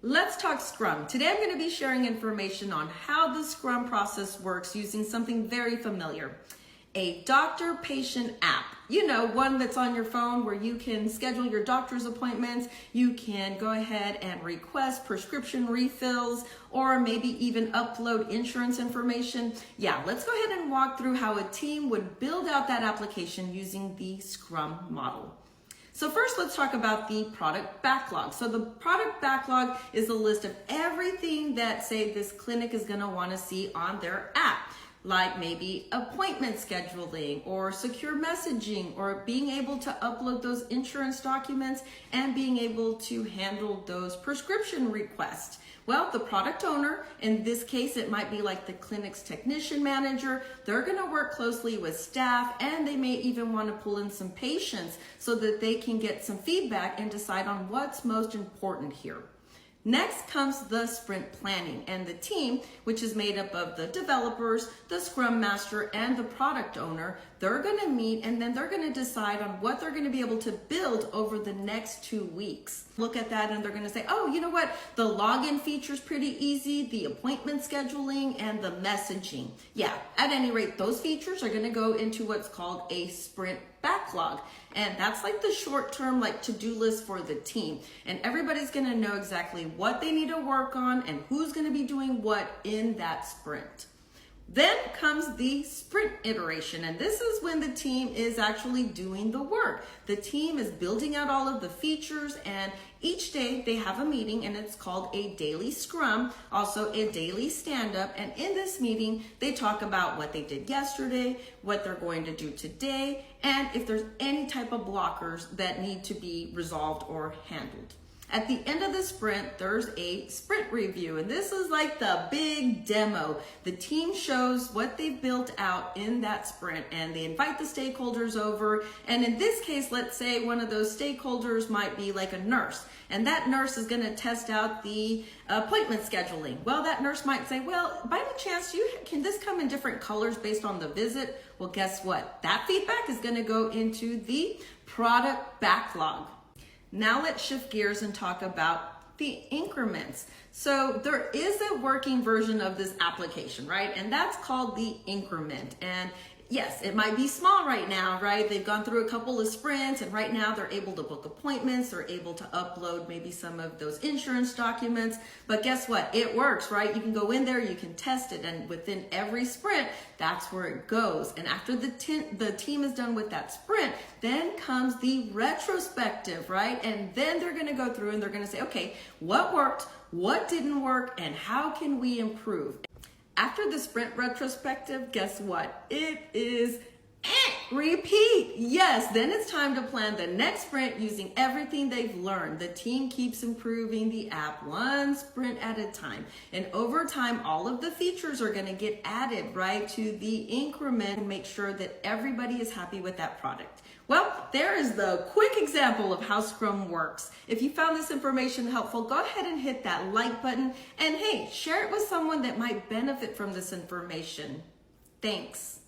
Let's talk Scrum. Today I'm going to be sharing information on how the Scrum process works using something very familiar. A doctor-patient app. You know, one that's on your phone where you can schedule your doctor's appointments, you can go ahead and request prescription refills, or maybe even upload insurance information. Yeah, let's go ahead and walk through how a team would build out that application using the Scrum model. So first, let's talk about the product backlog. So the product backlog is a list of everything that, say, this clinic is going to want to see on their app, like maybe appointment scheduling or secure messaging or being able to upload those insurance documents and being able to handle those prescription requests. Well, the product owner, in this case, it might be like the clinic's technician manager. They're going to work closely with staff, and they may even want to pull in some patients so that they can get some feedback and decide on what's most important here. Next comes the sprint planning, and the team, which is made up of the developers, the scrum master, and the product owner. They're going to meet and then they're going to decide on what they're going to be able to build over the next 2 weeks. Look at that and they're going to say, oh, you know what? The login feature is pretty easy, the appointment scheduling and the messaging. Yeah, at any rate, those features are going to go into what's called a sprint backlog. And that's like the short-term to-do list for the team. And everybody's going to know exactly what they need to work on and who's going to be doing what in that sprint. Then comes the sprint iteration, and this is when the team is actually doing the work. The team is building out all of the features, and each day they have a meeting, and it's called a daily scrum, also a daily stand-up. And in this meeting, they talk about what they did yesterday, what they're going to do today, and if there's any type of blockers that need to be resolved or handled. At the end of the sprint, there's a sprint review, and this is like the big demo. The team shows what they've built out in that sprint, and they invite the stakeholders over. And in this case, let's say one of those stakeholders might be like a nurse, and that nurse is going to test out the appointment scheduling. Well, that nurse might say, well, by any chance, can this come in different colors based on the visit? Well, guess what? That feedback is going to go into the product backlog. Now let's shift gears and talk about the increments. So there is a working version of this application, right? And that's called the increment. And yes, it might be small right now, right? They've gone through a couple of sprints, and right now they're able to book appointments. They're able to upload maybe some of those insurance documents. But guess what? It works, right? You can go in there, you can test it, and within every sprint, that's where it goes. And after the team is done with that sprint, then comes the retrospective, right? And then they're going to go through and they're going to say, okay, what worked, what didn't work, and how can we improve? After the sprint retrospective, guess what? It is repeat. Yes, then it's time to plan the next sprint using everything they've learned. The team keeps improving the app one sprint at a time. And over time, all of the features are going to get added, right, to the increment and make sure that everybody is happy with that product. Well, there is the quick example of how Scrum works. If you found this information helpful, go ahead and hit that like button. And hey, share it with someone that might benefit from this information. Thanks.